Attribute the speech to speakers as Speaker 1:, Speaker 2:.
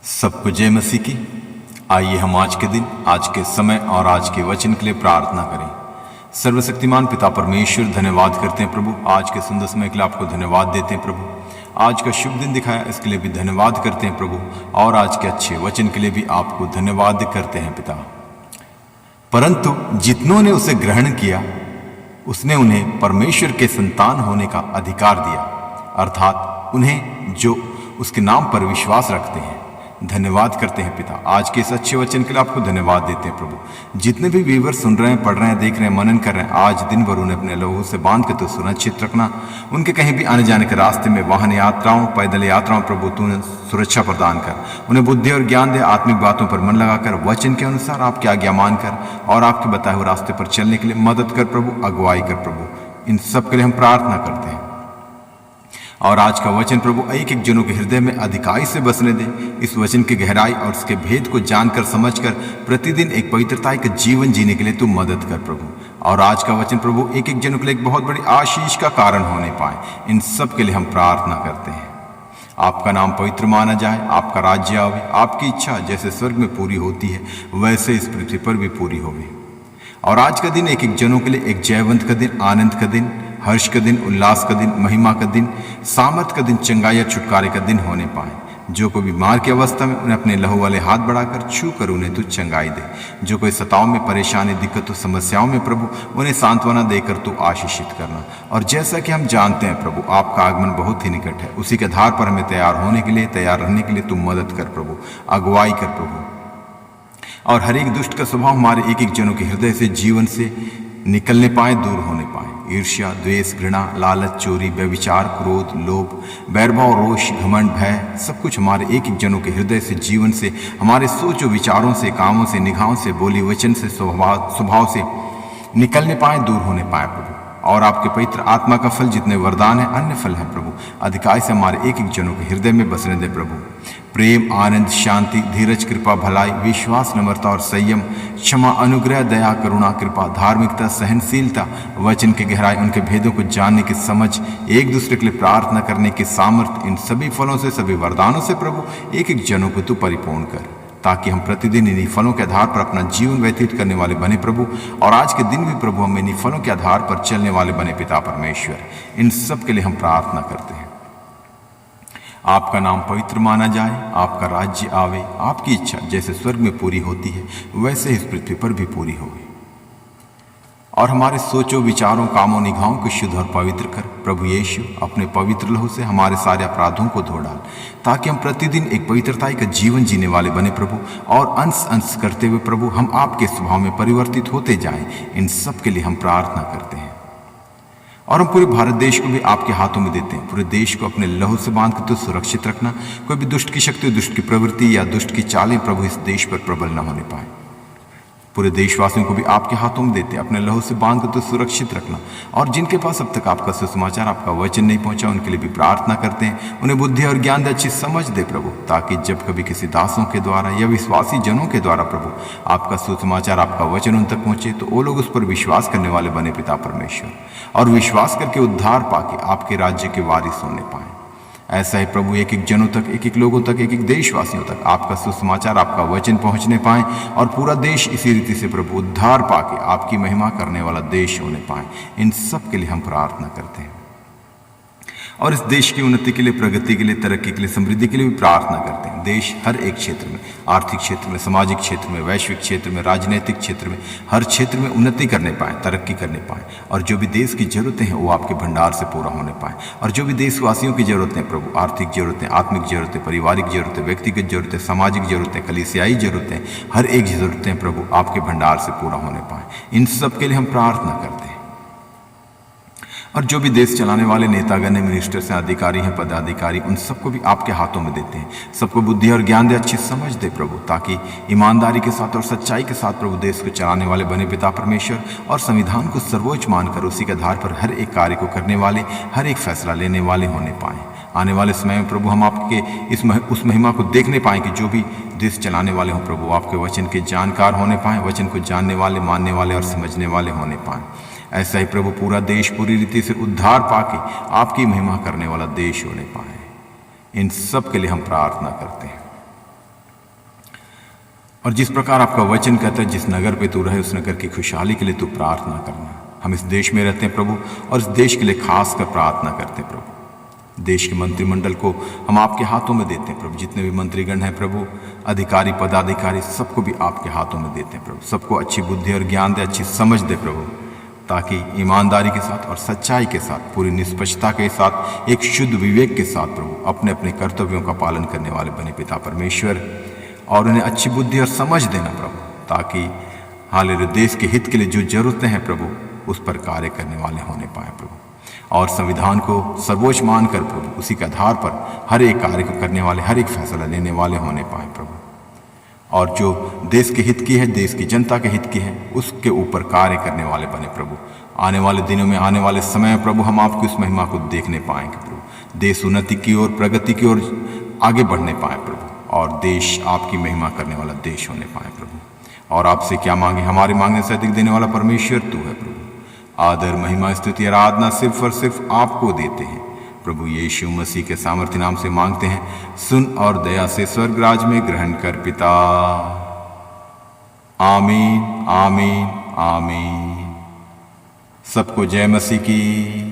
Speaker 1: सबको जय मसीह की। आइए हम आज के दिन, आज के समय और आज के वचन के लिए प्रार्थना करें। सर्वशक्तिमान पिता परमेश्वर, धन्यवाद करते हैं प्रभु, आज के सुंदर समय के लिए आपको धन्यवाद देते हैं प्रभु। आज का शुभ दिन दिखाया इसके लिए भी धन्यवाद करते हैं प्रभु, और आज के अच्छे वचन के लिए भी आपको धन्यवाद करते हैं पिता। परंतु जितनों ने उसे ग्रहण किया, उसने उन्हें परमेश्वर के संतान होने का अधिकार दिया, अर्थात उन्हें जो उसके नाम पर विश्वास रखते हैं। धन्यवाद करते हैं पिता, आज के इस अच्छे वचन के लिए आपको धन्यवाद देते हैं प्रभु। जितने भी व्यूअर सुन रहे हैं, पढ़ रहे हैं, देख रहे हैं, मनन कर रहे हैं, आज दिन भर उन्हें अपने लहू से बांध के तो सुरक्षित रखना। उनके कहीं भी आने जाने के रास्ते में, वाहन यात्राओं, पैदल यात्राओं, प्रभु तू सुरक्षा प्रदान कर। उन्हें बुद्धि और ज्ञान दे, आत्मिक बातों पर मन लगाकर वचन के अनुसार आपकी आज्ञा मानकर और आपके बताए हुए रास्ते पर चलने के लिए मदद कर प्रभु, अगुवाई कर प्रभु। इन सब के लिए हम प्रार्थना करते हैं। और आज का वचन प्रभु एक एक जनों के हृदय में अधिकाई से बसने दे। इस वचन की गहराई और उसके भेद को जानकर समझकर प्रतिदिन एक पवित्रता का जीवन जीने के लिए तू मदद कर प्रभु। और आज का वचन प्रभु एक एक जनों के लिए एक बहुत बड़ी आशीष का कारण होने पाए। इन सब के लिए हम प्रार्थना करते हैं। आपका नाम पवित्र माना जाए, आपका राज्य आवे, आपकी इच्छा जैसे स्वर्ग में पूरी होती है वैसे इस पृथ्वी पर भी पूरी होवे। और आज का दिन एक एक जनों के लिए एक जयवंत का दिन, आनंद का दिन, हर्ष का दिन, उल्लास का दिन, महिमा का दिन, सामर्थ का दिन, चंगाई और छुटकारे का दिन होने पाए। जो कोई बीमार की अवस्था में, उन्हें अपने लहू वाले हाथ बढ़ाकर छू कर उन्हें तू चंगाई दे। जो कोई सताव में, परेशानी, दिक्कतों, समस्याओं में प्रभु, उन्हें सांत्वना देकर तू आशीषित करना। और जैसा कि हम जानते हैं प्रभु, आपका आगमन बहुत ही निकट है, उसी के आधार पर हमें तैयार होने के लिए, तैयार रहने के लिए तू मदद कर प्रभु, अगुवाई कर प्रभु। और हर एक दुष्ट का स्वभाव हमारे एक एक जनों के हृदय से, जीवन से निकलने पाए, दूर होने पाए। ईर्ष्या, द्वेष, घृणा, लालच, चोरी, व्यभिचार, क्रोध, लोभ, बैरभाव, रोष, घमंड, भय, सब कुछ हमारे एक एक जनों के हृदय से, जीवन से, हमारे सोच और विचारों से, कामों से, निगाहों से, बोली वचन से, स्वभाव से निकलने पाए, दूर होने पाए प्रभु। और आपके पवित्र आत्मा का फल जितने वरदान है, अन्य फल है प्रभु, अधिकार से हमारे एक एक जनों के हृदय में बसने दे प्रभु। प्रेम, आनंद, शांति, धीरज, कृपा, भलाई, विश्वास, नम्रता और संयम, क्षमा, अनुग्रह, दया, करुणा, कृपा, धार्मिकता, सहनशीलता, वचन की गहराई, उनके भेदों को जानने की समझ, एक दूसरे के लिए प्रार्थना करने की सामर्थ्य, इन सभी फलों से, सभी वरदानों से प्रभु एक एक जनों को तू परिपूर्ण कर, ताकि हम प्रतिदिन इन्हीं फलों के आधार पर अपना जीवन व्यतीत करने वाले बने प्रभु। और आज के दिन भी प्रभु हम इन्हीं फलों के आधार पर चलने वाले बने पिता परमेश्वर। इन सब के लिए हम प्रार्थना करते हैं। आपका नाम पवित्र माना जाए, आपका राज्य आवे, आपकी इच्छा जैसे स्वर्ग में पूरी होती है वैसे इस पृथ्वी पर भी पूरी होगी। और हमारे सोचों, विचारों, कामों, निगाहों को शुद्ध और पवित्र कर प्रभु यीशु, अपने पवित्र लहू से हमारे सारे अपराधों को धो डाल, ताकि हम प्रतिदिन एक पवित्रता का जीवन जीने वाले बने प्रभु। और अंश अंश करते हुए प्रभु हम आपके स्वभाव में परिवर्तित होते जाएं। इन सब के लिए हम प्रार्थना करते हैं। और हम पूरे भारत देश को भी आपके हाथों में देते हैं। पूरे देश को अपने लहू से बांध कर तो सुरक्षित रखना। कोई भी दुष्ट की शक्ति, दुष्ट की प्रवृत्ति या दुष्ट की चालें प्रभु इस देश पर प्रबल न होने पाए। पूरे देशवासियों को भी आपके हाथों में देते हैं, अपने लहू से बांध कर तो सुरक्षित रखना। और जिनके पास अब तक आपका सुसमाचार, आपका वचन नहीं पहुंचा, उनके लिए भी प्रार्थना करते हैं। उन्हें बुद्धि और ज्ञान दे, अच्छी समझ दे प्रभु, ताकि जब कभी किसी दासों के द्वारा या विश्वासी जनों के द्वारा प्रभु आपका सुसमाचार, आपका वचन उन तक पहुंचे, तो वो लोग उस पर विश्वास करने वाले बने पिता परमेश्वर, और विश्वास करके उद्धार पाके आपके राज्य के वारिस होने पाए। ऐसा ही प्रभु एक एक जनों तक, एक एक लोगों तक, एक एक देशवासियों तक आपका सुसमाचार, आपका वचन पहुंचने पाए, और पूरा देश इसी रीति से प्रभु उद्धार पाके आपकी महिमा करने वाला देश होने पाए। इन सब के लिए हम प्रार्थना करते हैं। और इस देश की उन्नति के लिए, प्रगति के लिए, तरक्की के लिए, समृद्धि के लिए भी प्रार्थना करते हैं। देश हर एक क्षेत्र में, आर्थिक क्षेत्र में, सामाजिक क्षेत्र में, वैश्विक क्षेत्र में, राजनीतिक क्षेत्र में, हर क्षेत्र में उन्नति करने पाए, तरक्की करने पाए। और जो भी देश की जरूरतें हैं वो आपके भंडार से पूरा होने पाए। और जो भी देशवासियों की जरूरतें प्रभु, आर्थिक जरूरतें, आत्मिक जरूरतें, पारिवारिक जरूरतें, व्यक्तिगत जरूरतें, सामाजिक जरूरतें, कलीसियाई जरूरतें, हर एक जरूरतें प्रभु आपके भंडार से पूरा होने पाए। इन सब के लिए हम प्रार्थना करते हैं। और जो भी देश चलाने वाले नेतागण हैं, मिनिस्टर्स हैं, अधिकारी हैं, पदाधिकारी, उन सबको भी आपके हाथों में देते हैं। सबको बुद्धि और ज्ञान दे, अच्छी समझ दे प्रभु, ताकि ईमानदारी के साथ और सच्चाई के साथ प्रभु देश को चलाने वाले बने पिता परमेश्वर, और संविधान को सर्वोच्च मानकर उसी के आधार पर हर एक कार्य को करने वाले, हर एक फैसला लेने वाले होने पाए। आने वाले समय में प्रभु हम आपके उस महिमा को देखने पाएँ कि जो भी देश चलाने वाले हों प्रभु आपके वचन के जानकार होने पाएँ, वचन को जानने वाले, मानने वाले और समझने वाले होने पाएँ। ऐसा ही प्रभु पूरा देश पूरी रीति से उद्धार पाके आपकी महिमा करने वाला देश होने पाए। इन सब के लिए हम प्रार्थना करते हैं। और जिस प्रकार आपका वचन कहता है, जिस नगर पे तू रहे उस नगर की खुशहाली के लिए तू प्रार्थना करना। हम इस देश में रहते हैं प्रभु, और इस देश के लिए खास कर प्रार्थना करते हैं प्रभु। देश के मंत्रिमंडल को हम आपके हाथों में देते हैं प्रभु। जितने भी मंत्रीगण हैं प्रभु, अधिकारी पदाधिकारी, सबको भी आपके हाथों में देते हैं प्रभु। सबको अच्छी बुद्धि और ज्ञान दे, अच्छी समझ दे प्रभु, ताकि ईमानदारी के साथ और सच्चाई के साथ, पूरी निष्पक्षता के साथ, एक शुद्ध विवेक के साथ प्रभु अपने अपने कर्तव्यों का पालन करने वाले बने पिता परमेश्वर। और उन्हें अच्छी बुद्धि और समझ देना प्रभु, ताकि हालेलुया देश के हित के लिए जो जरूरतें हैं प्रभु उस पर कार्य करने वाले होने पाए प्रभु। और संविधान को सर्वोच्च मानकर प्रभु उसी के आधार पर हर एक कार्य को करने वाले, हर एक फैसला लेने वाले होने पाए प्रभु। और जो देश के हित की है, देश की जनता के हित की है, उसके ऊपर कार्य करने वाले बने प्रभु। आने वाले दिनों में, आने वाले समय में प्रभु हम आपकी उस महिमा को देखने पाएंगे प्रभु। देश उन्नति की ओर, प्रगति की ओर आगे बढ़ने पाए प्रभु, और देश आपकी महिमा करने वाला देश होने पाए प्रभु। और आपसे क्या मांगे, हमारे मांगने से अधिक देने वाला परमेश्वर तू है प्रभु। आदर, महिमा, स्तुति, आराधना सिर्फ और सिर्फ आपको देते हैं प्रभु। यीशु मसीह के सामर्थ्य नाम से मांगते हैं, सुन और दया से स्वर्ग राज में ग्रहण कर पिता। आमीन, आमीन, आमीन। सबको जय मसीह की।